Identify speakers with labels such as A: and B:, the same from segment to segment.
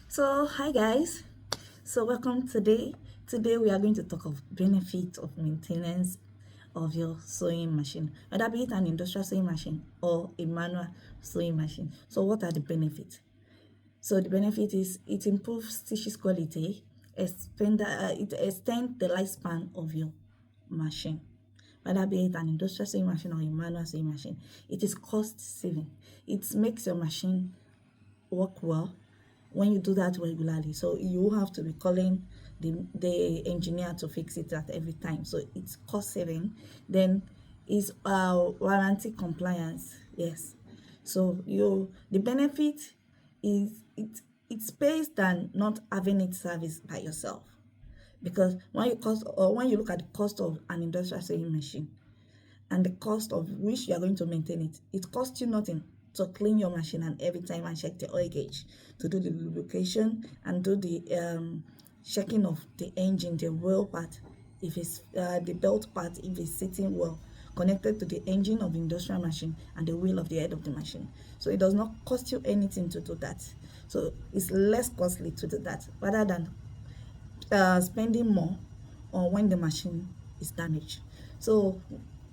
A: So, hi guys. So, welcome today. Today we are going to talk of benefit of maintenance of your sewing machine, whether be it an industrial sewing machine or a manual sewing machine. So, what are the benefits? So, the benefit is it improves stitches quality, it extends the lifespan of your machine, whether be it an industrial sewing machine or a manual sewing machine. It is cost saving. It makes your machine work well when you do that regularly. So you have to be calling the engineer to fix it at every time. So it's cost saving. Then is warranty compliance. Yes. So the benefit is it's based than not having it serviced by yourself. Because when you look at the cost of an industrial sewing machine, and the cost of which you are going to maintain it. It costs you nothing to clean your machine and every time and check the oil gauge, to do the lubrication and do the checking of the engine, the wheel part, if it's the belt part, if it's sitting well, connected to the engine of the industrial machine and the wheel of the head of the machine. So it does not cost you anything to do that. So it's less costly to do that rather than spending more on when the machine is damaged. So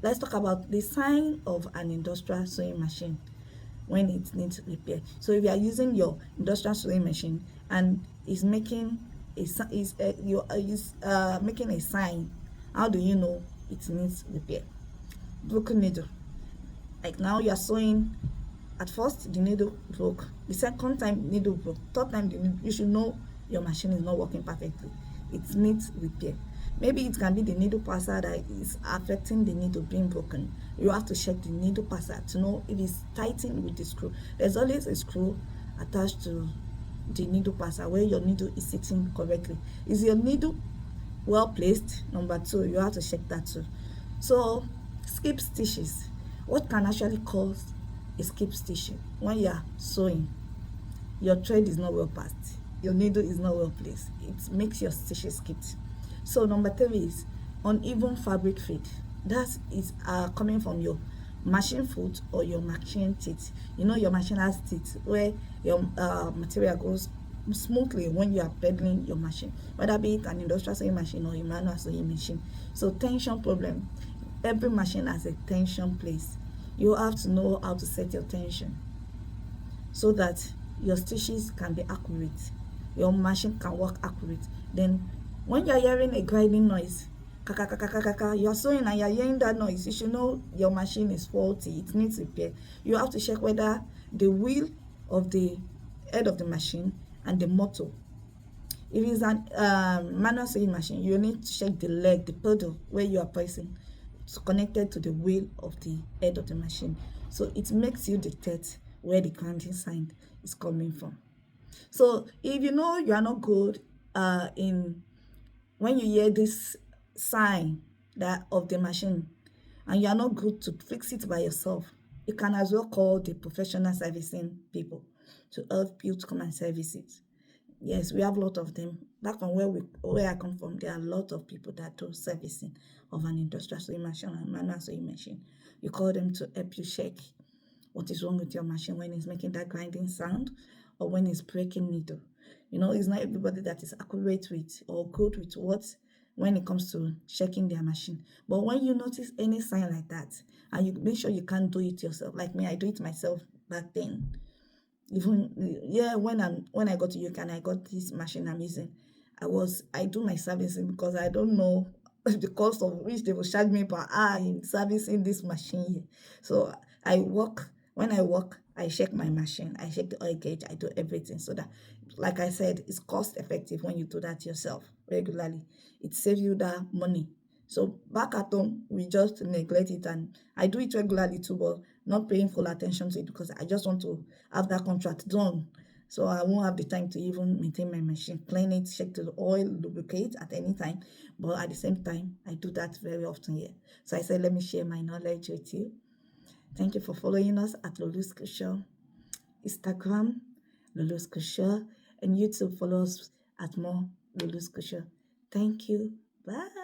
A: let's talk about the sign of an industrial sewing machine when it needs repair. So if you are using your industrial sewing machine and is making making a sign, how do you know it needs repair? Broken needle. Like now you are sewing, at first the needle broke, the second time needle broke, third time the needle, you should know your machine is not working perfectly. It needs repair. Maybe it can be the needle passer that is affecting the needle being broken. You have to check the needle passer to know if it's tightened with the screw. There's always a screw attached to the needle passer where your needle is sitting correctly. Is your needle well placed? Number two, you have to check that too. So skip stitches. What can actually cause a skip stitch? When you are sewing, your thread is not well passed, your needle is not well placed, it makes your stitches skipped. So number three is uneven fabric feed. That is coming from your machine foot or your machine teeth. You know your machine has teeth where your material goes smoothly when you are pedaling your machine, whether be it an industrial sewing machine or a manual sewing machine. So tension problem. Every machine has a tension place. You have to know how to set your tension so that your stitches can be accurate, your machine can work accurate. Then when you're hearing a grinding noise, kaka kaka kaka kaka, you're sewing and you're hearing that noise, you should know your machine is faulty, it needs repair. You have to check whether the wheel of the head of the machine and the motor, if it's an manual sewing machine, you need to check the leg, the pedal where you are pressing. It's connected to the wheel of the head of the machine. So it makes you detect where the grinding sign is coming from. So if you know you are not good in when you hear this sign that of the machine and you are not good to fix it by yourself, you can as well call the professional servicing people to help you to come and service it. Yes, we have a lot of them. Back from where I come from, there are a lot of people that do servicing of an industrial sewing machine and manual sewing machine. You call them to help you check what is wrong with your machine when it's making that grinding sound or when it's breaking needle. You know, it's not everybody that is accurate with or good with what when it comes to checking their machine. But when you notice any sign like that, and you make sure you can't do it yourself, like me, I do it myself back then. Even yeah, when I got to UK and I got this machine I'm using, I do my servicing because I don't know the cost of which they will charge me per hour in servicing this machine here. So when I work, I check my machine, I check the oil gauge, I do everything so that, like I said, it's cost effective when you do that yourself regularly. It saves you that money. So back at home, we just neglect it, and I do it regularly too, but not paying full attention to it because I just want to have that contract done. So I won't have the time to even maintain my machine, clean it, check the oil, lubricate at any time. But at the same time, I do that very often here. So I said, let me share my knowledge with you. Thank you for following us at Lulu's Crucial, Instagram, Lulu's Crucial, and YouTube. Follow us at more Lulu's Crucial. Thank you. Bye.